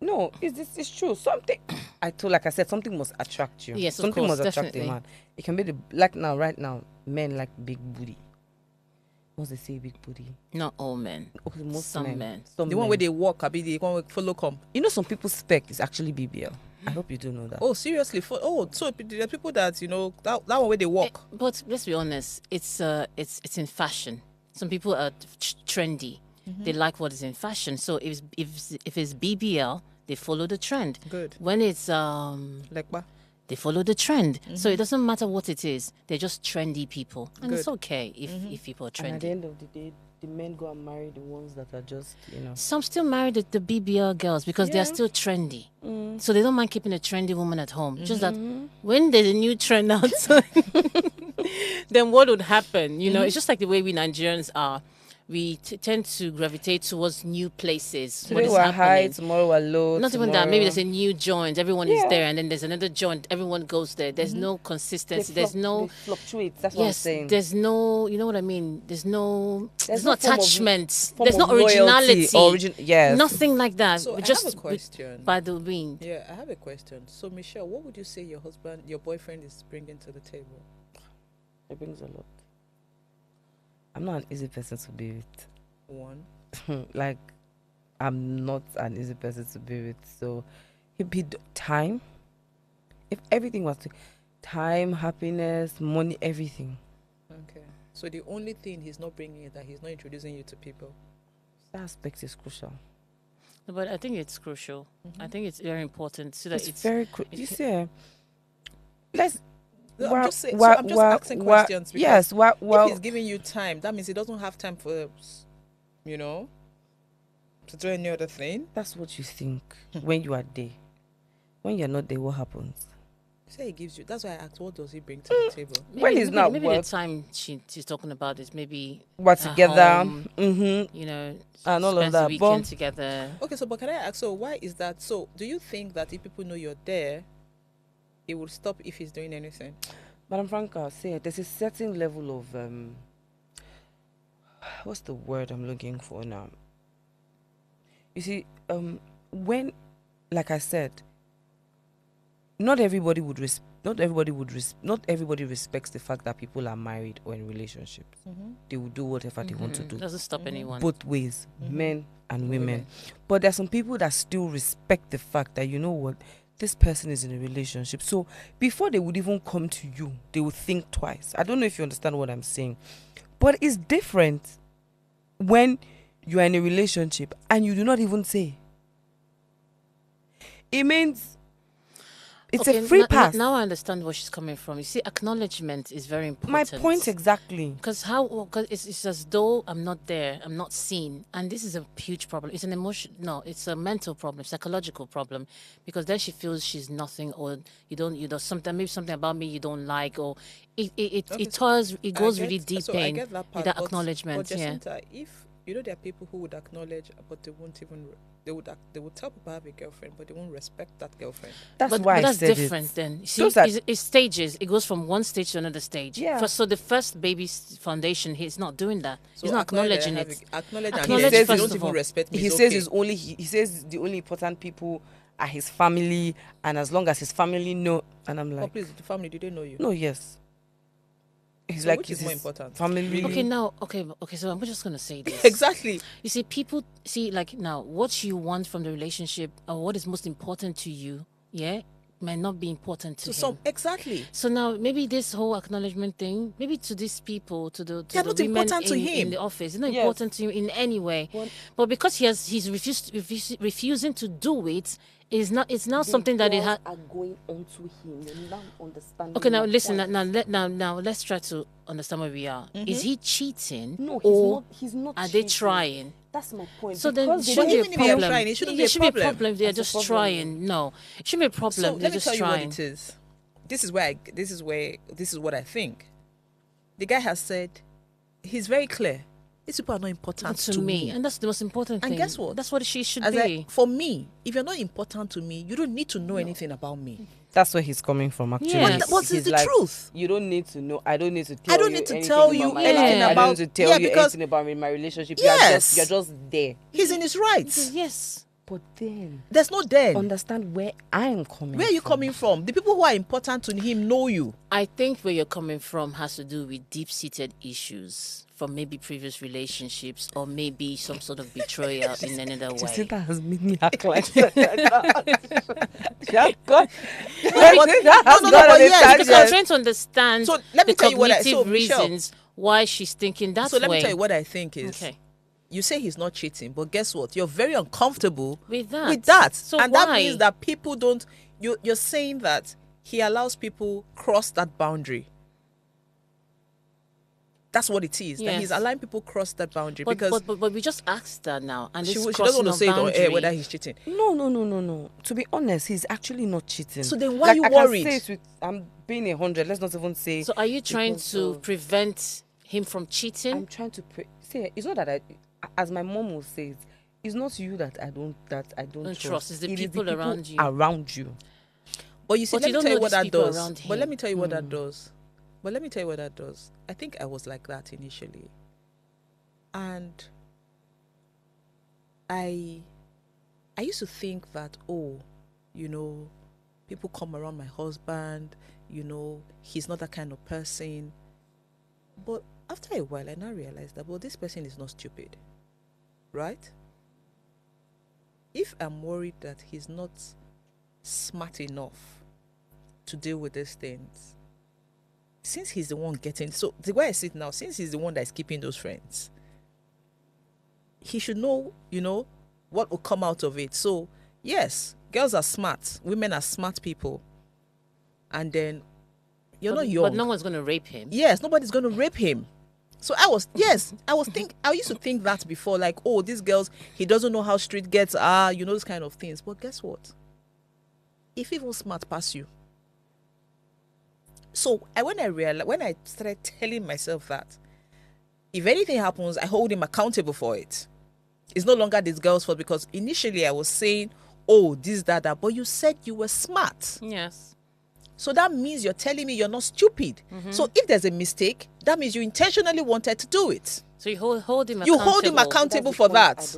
No, it's true. Something like I said, something must attract you. Yes, of something course, must attract definitely. a man. It can be right now, men like big booty. Once they say big booty, Not all men. okay, most Some men. men. Some The one men. where they walk, I be the one where follow come. You know, some people's spec is actually BBL. I hope you do know that. Oh, seriously? So there are people that that one where they walk. But let's be honest. It's in fashion. Some people are trendy. They like what is in fashion. So if it's BBL, they follow the trend. Good. When it's Like what? they follow the trend. So it doesn't matter what it is. They're just trendy people, and it's Good. okay if people are And at the trendy. end of the day, the men go and marry the ones that are just, Some still marry the BBL girls because they're Yeah. still trendy. So they don't mind keeping a trendy woman at home. Just that when there's a new trend outside, then what would happen? It's just like the way we Nigerians are. We tend to gravitate towards new places. What today is we're high, happening? tomorrow we're low. Not even that. Maybe there's a new joint. Everyone is Yeah. there, and then there's another joint. Everyone goes there. There's no consistency. There's no. they fluctuate. That's what I'm Yes, saying. there's no. You know what I mean? There's no. There's no no form of- attachments. form There's no of loyalty, originality. yes. Nothing like that. So We I just have a question. by the wind. Yeah, I have a question. So Michelle, what would you say your boyfriend is bringing to the table? It brings a lot. I'm not an easy person to be with. One. Like, I'm not an easy person to be with. So, it'd be time. If everything was time, happiness, money, everything. Okay. So the only thing he's not bringing is that he's not introducing you to people. That aspect is crucial. No, but I think it's crucial. I think it's very important so that It's very it- you see, let's. No, Wha- I'm just saying, so wha- I'm just wha- asking wha- questions because Yes, if he's giving you time, that means he doesn't have time for, you know, to do any other thing. that's what you think when you are there. When you're not there, what happens? Say he gives you. That's why I asked, what does he bring to the table? When it's not maybe work, the time she's talking about is maybe we're at together, home, mm-hmm, you know, and all spend of the that. weekend But together. Okay, so but can I ask? So why is that? So do you think that if people know you're there, it will stop if he's doing anything? Madam Franca, say there's a certain level of what's the word I'm looking for now? You see, when, like I said, not everybody respects the fact that people are married or in relationships. They will do whatever they want to do. Doesn't stop anyone. Both ways, men and women. But there are some people that still respect the fact that, you know what, this person is in a relationship. So before they would even come to you, they would think twice. I don't know if you understand what I'm saying. But it's different when you are in a relationship and you do not even say. It means it's a free pass. Now I understand where she's coming from. You see, acknowledgement is very important. My point exactly. Because it's as though I'm not there, I'm not seen, and this is a huge problem. It's an emotion. No, it's a mental problem, psychological problem, because then she feels she's nothing, or you know something, maybe something about me you don't like, or it goes really deep So I in get that part, that but acknowledgement. But Yeah. Jacinta, if you know there are people who would acknowledge, but they won't even. They would tell people I have a girlfriend, but they won't respect that girlfriend. That's why But I that's said different it. then. You see, Those are- it's stages. It goes from one stage to another stage. Yeah. So the first baby's foundation, he's not doing that. So He's not acknowledge acknowledging that I it. have Acknowledge and Acknowledge he says first you don't of even all. respect me. He it's says okay. he says the only important people are his family, and as long as his family know, and I'm Oh, like, please, the family, did they know you? no, yes. He's So like, which is it's more his important? family. Really? Okay. So I'm just gonna say this. Exactly. You see, people see like now what you want from the relationship or what is most important to you, yeah, might not be important to So him. some exactly. So now maybe this whole acknowledgement thing, maybe to these people, to the They're the not women important to in him. the office, it's not Yes. important to him in any way. But because he's refusing to do it, it's now something that it has. are going on to him. You're now understanding. Okay, now my listen. point. Now let's try to understand where we are. Is he cheating? No, or he's not. are they cheating. trying? That's my point. So then, Because it they shouldn't don't- be a even if they are problem. trying, it shouldn't It be a problem. if they're That's a just problem. trying. No, it shouldn't be a problem. So They're let me just tell you trying. what it is. This is what I think. The guy has said, he's very clear. These people are not important to me, and that's the most important And thing. guess what? That's what she should As be. for me, if you're not important to me, you don't need to know anything about me. That's where he's coming from. Actually, Yes. But it's He's the like, truth. You don't need to know. I don't need to tell I don't you need to anything tell about you my anything life. I about- don't need to tell yeah, you because- anything about my relationship. Yes. You're just there. He's in his rights. Yes. But then There's no then. understand where I'm coming. Where are you from. coming from? The people who are important to him know you. I think where you're coming from has to do with deep-seated issues from maybe previous relationships or maybe some sort of betrayal in another way. Jacinta has made me act like that. Yeah, God. but yes, Because I'm trying to understand So let me the tell you what I- cognitive so, Michelle- reasons why she's thinking that So let way. me tell you what I think is. Okay. You say he's not cheating, but guess what? You're very uncomfortable With that. With that. So and why? that means that people don't. You're saying that he allows people cross that boundary. That's what it is. That Yes. he's allowing people cross that boundary But, because but we just asked that now, and she this doesn't want to say it on air boundary. whether he's cheating. No. To be honest, he's actually not cheating. So then why are you I worried? Can say it I'm being 100. Let's not even say. So are you trying because to of- prevent him from cheating? I'm trying to say it's not that as my mom will say it, it's not you that I don't Don't trust. It's the It is people around you. Around you. But you see, But let you me don't tell you know what these that people does. around But let him. me tell you what that does. But let me tell you what that does. I think I was like that initially. And I used to think that, people come around my husband, he's not that kind of person. But after a while, I now realized that, this person is not stupid. Right? If I'm worried that he's not smart enough to deal with these things, since he's the one getting, so the way I see it now, since he's the one that is keeping those friends, he should know, what will come out of it. So yes, girls are smart, women are smart people, and then you're not young. But no one's going to rape him. Yes, nobody's going to rape him. So I used to think that before, like, oh, these girls, he doesn't know how street gets are, those kind of things. But guess what? If even smart pass you. So when I started telling myself that, if anything happens, I hold him accountable for it. It's no longer this girl's fault, because initially I was saying, oh, this, that, but you said you were smart. Yes. So that means you're telling me you're not stupid. So if there's a mistake, that means you intentionally wanted to do it. So you hold him accountable. You hold him accountable for that.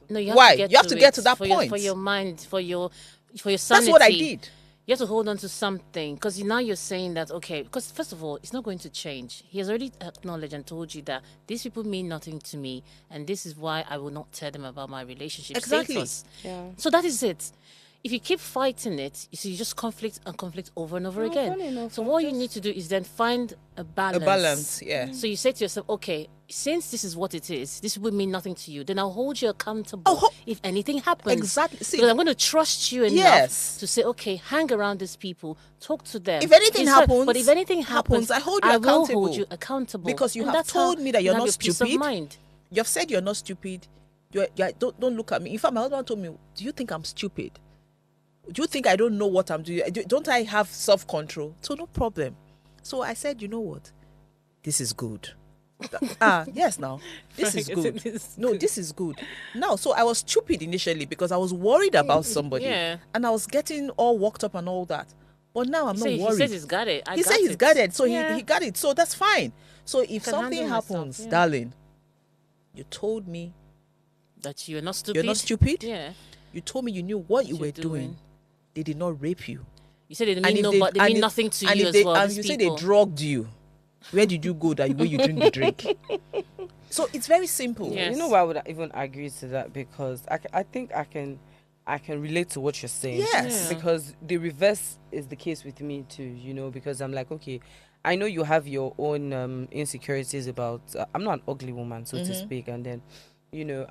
No, you have Why? to get You have to get to that for point. For your mind, for your sanity. That's what I did. You have to hold on to something, because now you're saying that, okay, because first of all, it's not going to change. He has already acknowledged and told you that these people mean nothing to me, and this is why I will not tell them about my relationship Exactly. status. Yeah. So that is it. If you keep fighting it, you just conflict and conflict over and over again. So what you need to do is then find a balance. A balance, yeah. So you say to yourself, okay, since this is what it is, this will mean nothing to you, then I'll hold you accountable if anything happens. Exactly. See, because I'm going to trust you enough Yes. to say, okay, hang around these people, talk to them. If anything happens, but if anything happens, I hold you will accountable. hold you accountable. Because you And have that's how told me that you're you have not your peace of stupid. mind. You've said you're not stupid. Don't look at me. In fact, my husband told me, do you think I'm stupid? Do you think I don't know what I'm doing? Don't I have self-control? So no problem. So I said, you know what? This is good. Yes, now. This is good. This is good. Now, so I was stupid initially because I was worried about somebody. Yeah. And I was getting all worked up and all that. But now I'm not worried. He says he's got it. He said he's got it. So Yeah. he got it. So that's fine. So if Can something handle myself, happens, yeah. darling, you told me That you're not stupid. you're not stupid. Yeah. You told me you knew what you You're were doing. They did not rape you. You said they And mean if no, they- but they and mean if- nothing to and you if as they- well. And these you say people. they drugged you. Where did you go that where you drink the drink? So it's very simple. Yeah. You know why I would even agree to that? Because I think I can relate to what you're saying. Yes. Yeah. Because the reverse is the case with me too, because I'm like, okay, I know you have your own insecurities about, I'm not an ugly woman, so to speak. And then,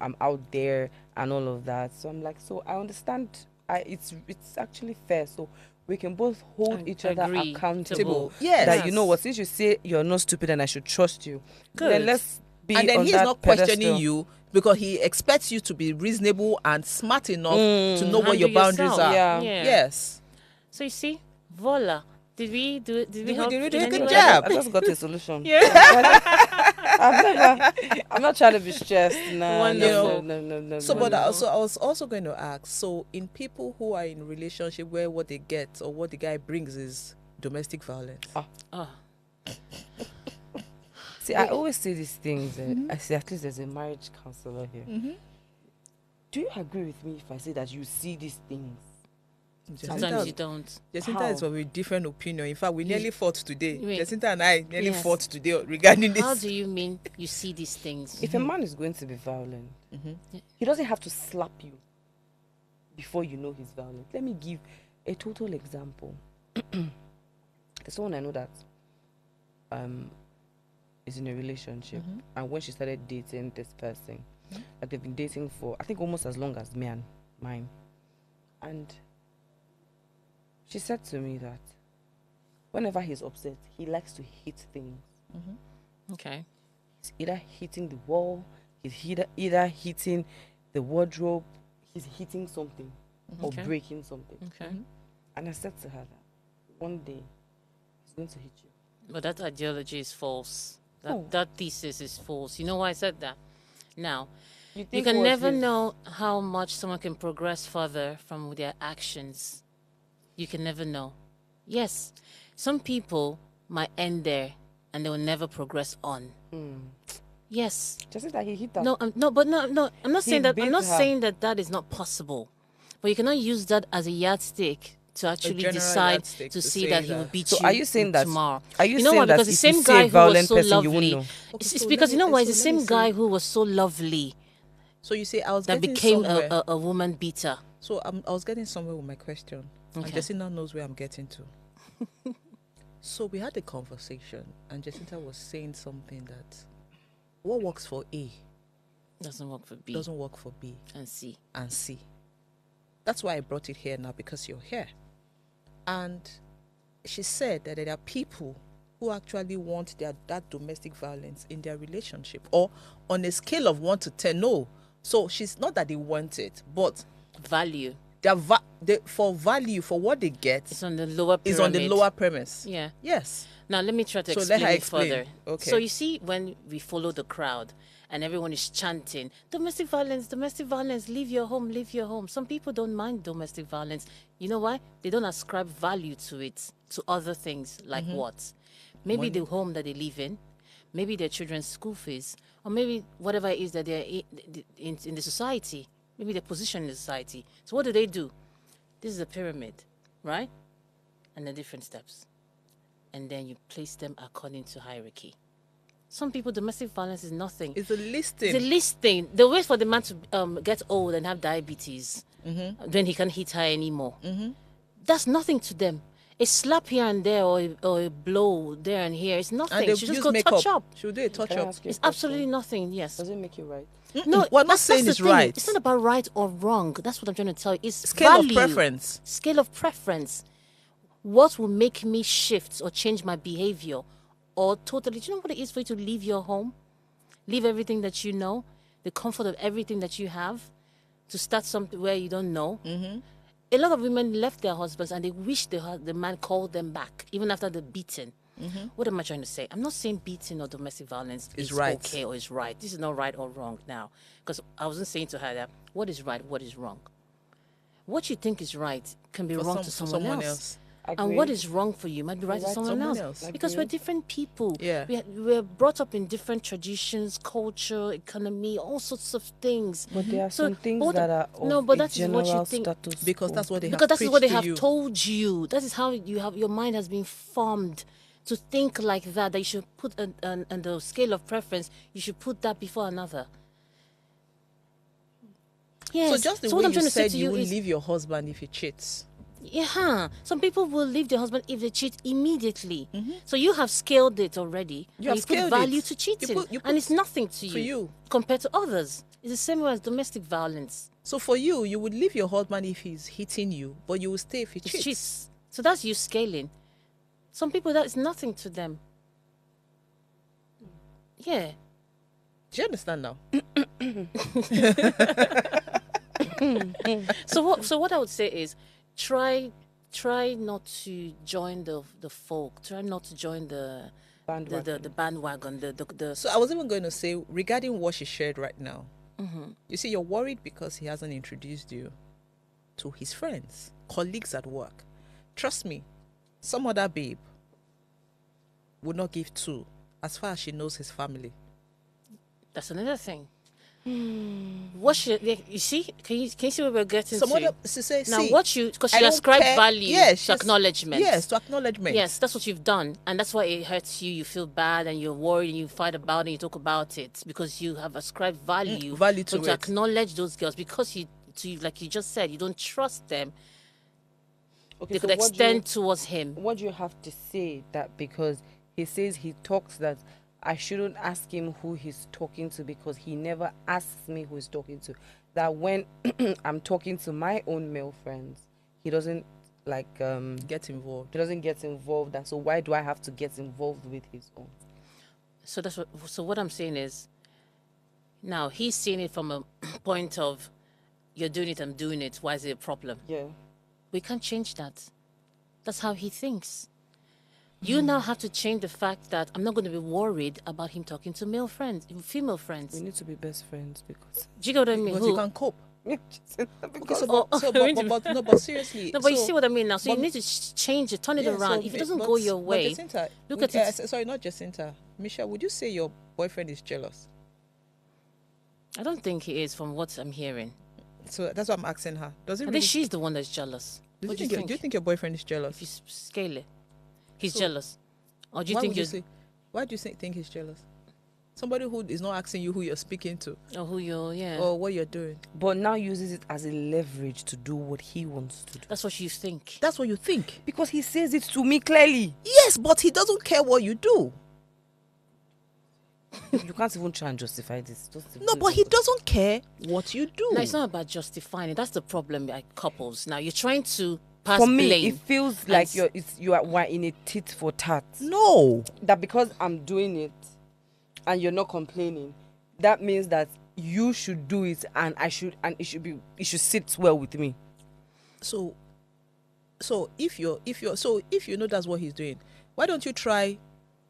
I'm out there and all of that. So I'm like, so I understand. It's actually fair. So we can both hold each other Agree. accountable. Yes. That, you know what, since you say you're not stupid and I should trust you, then Good. let's be And then on he's that not questioning pedestal. you because he expects you to be reasonable and smart enough to know what Handle your boundaries yourself. are. Yeah. Yes. So you see, voila. Did we do it? Did we we- help did we in do a any good way? job? I just got a solution. Yeah. I'm not trying to be stressed. No, Wonderful. no. So, no, but no. I was also going to ask. So, in people who are in relationship where what they get or what the guy brings is domestic violence. Oh, See, I always say these things. I say, at least there's a marriage counselor here. Do you agree with me if I say that you see these things? sometimes you don't. Jacinta How? is of a different opinion. In fact, we nearly fought today. Wait. Jacinta and I nearly Yes. fought today regarding this. How do you mean you see these things? If a man is going to be violent, he doesn't have to slap you before you know he's violent. Let me give a total example. There's someone I know that is in a relationship, and when she started dating this person, like they've been dating for I think almost as long as me and mine, and she said to me that whenever he's upset, he likes to hit things. Okay. He's either hitting the wall, he's either hitting the wardrobe, he's hitting something or Okay. breaking something. Okay. And I said to her that one day he's going to hit you. But that ideology is false. Oh. That thesis is false. You know why I said that? Now, you think can what never his- know how much someone can progress further from their actions. You can never know. Yes, some people might end there and they will never progress on. Yes. Just that he hit that. No, no. I'm not He saying that. beat I'm not her. saying that that is not possible. But you cannot use that as a yardstick to actually general decide yardstick to to see say that he that. will beat So you are you saying that? tomorrow. Are you know saying why? that Because the if same you see a guy who was violent so person, you won't lovely. know? Okay, It's so because let you me- know why? so It's the let me same guy say- who was so lovely So you say I was that getting became somewhere. a woman beater. So I was getting somewhere with my question. And Okay. Jacinta knows where I'm getting to. So we had a conversation, and Jacinta was saying something that what works for A Doesn't work for B doesn't work for B and C. and C. That's why I brought it here now, because you're here. And she said that there are people who actually want that domestic violence in their relationship, or on a scale of 1 to 10. No. So she's not that they want it, but Value. for value, for what they get, It's on the lower pyramid. is on the lower premise. Yeah. Yes. Now let me try to So explain let her it explain. further. Okay. So you see, when we follow the crowd and everyone is chanting, domestic violence, leave your home, leave your home. Some people don't mind domestic violence. You know why? They don't ascribe value to it, to other things, like what? Maybe the home that they live in, maybe their children's school fees, or maybe whatever it is that they're in the society, maybe their position in the society. So what do? This is a pyramid, right? And the different steps. And then you place them according to hierarchy. Some people, domestic violence is nothing. It's a listing. It's a listing. They wait for the man to get old and have diabetes. Then he can't hit her anymore. That's nothing to them. A slap here and there, or a blow there and here, it's nothing. And they She just use go makeup. touch up. Should they touch Can I up? ask you a It's question? absolutely nothing. Yes. Does it make you right? No, We're not that's saying the it's thing. right. It's not about right or wrong. That's what I'm trying to tell you. It's Scale value. of preference. Scale of preference. What will make me shift or change my behavior? Or totally, do you know what it is for you to leave your home? Leave everything that you know, the comfort of everything that you have, to start something where you don't know. A lot of women left their husbands and they wish the man called them back, even after the beating. What am I trying to say? I'm not saying beating or domestic violence is right. okay or is right. This is not right or wrong now. Because I wasn't saying to her that what is right, what is wrong. What you think is right can be wrong to someone else. And what is wrong for you might be right to someone else. Because we're different people. Yeah. We're brought up in different traditions, culture, economy, all sorts of things. But there are So some things both- that are of no, but a that is what you general think. status Because quo. that's what they Because have that is what they preached have to you. told you. That is how you have your mind has been formed to think like that. That you should put on the scale of preference. You should put that before another. Yes. So just the what way I'm you trying to say said to you you will is, leave your husband if he cheats. yeah, some people will leave their husband if they cheat immediately. So you have scaled it already. You and have put scaled value it. to cheating, You and it's nothing to you. compared to others. It's the same way as domestic violence. So for you, you would leave your husband if he's hitting you, but you will stay if he It's cheats. cheats. So that's you scaling. Some people, that is nothing to them. Yeah. Do you understand now? So what I would say is, try not to join the folk. Try not to join the bandwagon. The So I was even going to say, regarding what she shared right now, you see, you're worried because he hasn't introduced you to his friends, colleagues at work. Trust me, some other babe would not give two as far as she knows his family. That's another thing. What should you see? Can you see where we're getting Some to? other to say, Now, see, what you, because I you don't ascribe care. value Yes, to yes. acknowledgement. Yes, to acknowledgement. Yes, that's what you've done, and that's why it hurts you. You feel bad, and you're worried, and you fight about it, and you talk about it because you have ascribed value, value to but it. to acknowledge those girls because like you just said, you don't trust them. Okay, They so could what do you- extend towards him. What do you have to say that because he says he talks that I shouldn't ask him who he's talking to because he never asks me who he's talking to. That when I'm talking to my own male friends, he doesn't Get involved. he doesn't get involved, and so why do I have to get involved with his own? So what I'm saying is, now he's seeing it from a point of, you're doing it, I'm doing it. Why is it a problem? Yeah. We can't change that. That's how he thinks. You now have to change the fact that I'm not going to be worried about him talking to female friends. We need to be best friends because Do you get what I mean? Because Who? you can cope. Okay, because but seriously. No, but you so- see what I mean now. So you but- need to change it, turn it Yeah, around. so If it be- doesn't but- go your but way, Jacinta, look at it. Sorry, not Jacinta. Michelle, would you say your boyfriend is jealous? I don't think he is, from what I'm hearing. So that's what I'm asking her. Does it I really? think she's the one that's jealous. What do you think? Do you think your boyfriend is jealous? If you scale it, he's So, jealous, or do you Why think would you're? you say? Why do you think he's jealous? Somebody who is not asking you who you're speaking to Or who you're, or what you're doing. But now uses it as a leverage to do what he wants to do. That's what you think. That's what you think. Because he says it to me clearly. Yes, but he doesn't care what you do. You can't even try and justify this. No, but he doesn't care what you do. No, it's not about justifying it. That's the problem with couples. Now, you're trying to pass For me, blame. it feels like we're in a tit for tat. No. That because I'm doing it and you're not complaining, that means that you should do it and it should sit well with me. So if you know that's what he's doing, why don't you try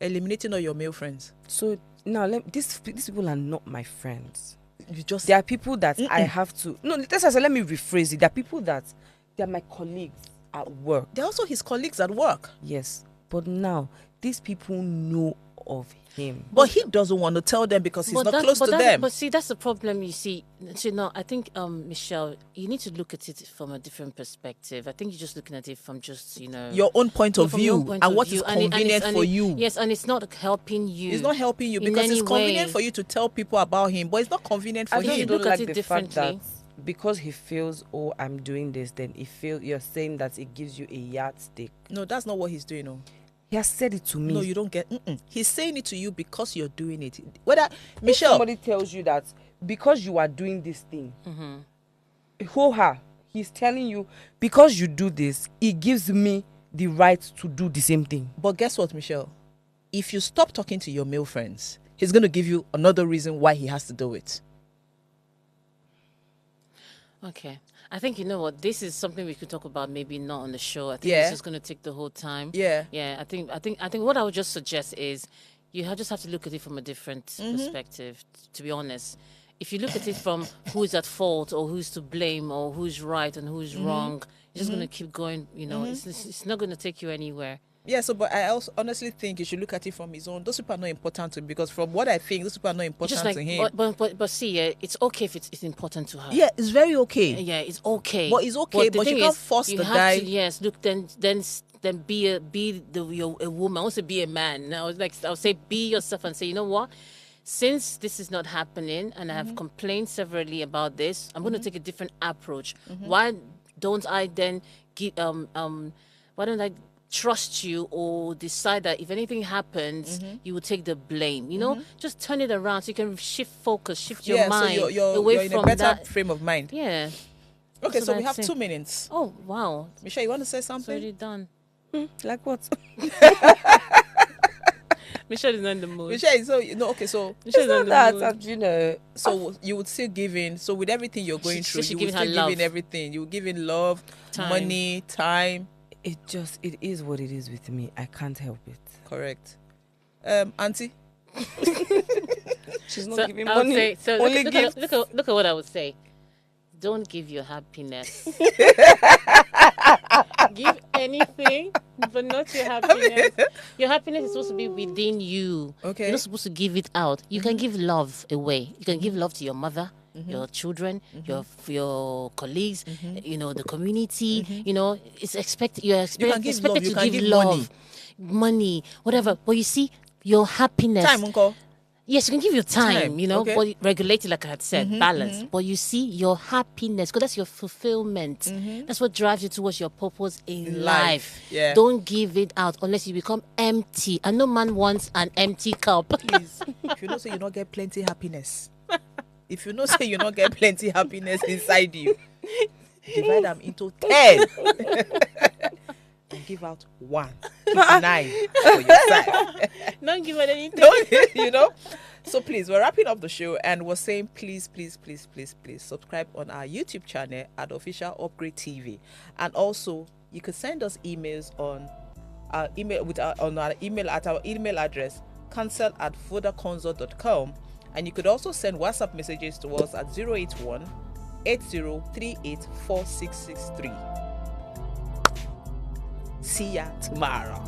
eliminating all your male friends? So now these people are not my friends. You just There are people that I have to. No, let me rephrase it. There are people that they are my colleagues at work. they're also his colleagues at work. Yes, but now these people know of him. But he doesn't want to tell them because he's not close to them. But see, that's the problem. You see, I think Michelle, you need to look at it from a different perspective. I think you're just looking at it from just your own point of from your view point and of what view. is convenient for you. Yes, and it's not helping you. It's not helping you in because any it's convenient way. for you to tell people about him, but it's not convenient for I just him. don't look at like it the fact that differently. because he feels, oh, I'm doing this, then you're saying that it gives you a yardstick. No, that's not what he's doing. No. He has said it to me. No, you don't get. He's saying it to you because you're doing it. Whether Michelle, Somebody tells you that because you are doing this thing, he's telling you because you do this, it gives me the right to do the same thing. but guess what, Michelle? If you stop talking to your male friends, he's going to give you another reason why he has to do it. Okay. I think, you know what, this is something we could talk about, maybe not on the show. I think Yeah. it's just going to take the whole time. Yeah. Yeah, I think what I would just suggest is just have to look at it from a different perspective, to be honest. If you look at it from who's at fault or who's to blame or who's right and who's wrong, you're just going to keep going, it's not going to take you anywhere. Yeah, so but I also honestly think you should look at it from his own. Those people are not important to him because from what I think, those people are not important Just like, to him. but see, it's okay if it's important to her. Yeah, it's very okay. Yeah, it's okay. But it's okay, the but you thing can't is, force you the have guy. To, yes, look, then be a woman. I want to be a man. Now, I'll say be yourself and say, you know what? Since this is not happening, and I have complained severally about this, I'm going to take a different approach. Why don't I then give why don't I trust you or decide that if anything happens, you will take the blame? Just turn it around so you can shift focus, shift your mind so you're away in from a better that. frame of mind. Yeah. Okay, That's so what we I'd have say. 2 minutes. Oh wow, Michelle, you want to say it's something? already done. Like what? Michelle is not in the mood. Michelle, so okay, so Michelle is not in the that, mood. so you would still give in. So with everything you're going She- through, she you would giving her still give in love. everything. You would give in love, Time. money, time. It is what it is with me. I can't help it. Correct. Auntie. She's not So giving I would money. say, only look gifts. at what I would say. Don't give your happiness. Give anything, but not your happiness. Your happiness is supposed to be within you. Okay. You're not supposed to give it out. You can give love away. You can give love to your mother, your children, your colleagues, the community. It's expected. You're can give expected love, you to can give give love, money, whatever. But you see, your happiness. Time, uncle. Yes, you can give your time, Time, okay. but regulate it, like I had said, balance. But you see, your happiness, because that's your fulfillment. That's what drives you towards your purpose in life. Yeah. Don't give it out unless you become empty. And no man wants an empty cup. Please, if you know say you not get plenty happiness, if you know say you not get plenty happiness inside you, divide them into 10 and give out 1. Keep 9 for yourself. Don't give it anything. Don't. So please, we're wrapping up the show and we're saying please subscribe on our YouTube channel at Official Upgrade TV, and also you could send us emails on our email at our email address cancel@vodaconsult.com, and you could also send WhatsApp messages to us at 081 8038 4663. See ya tomorrow.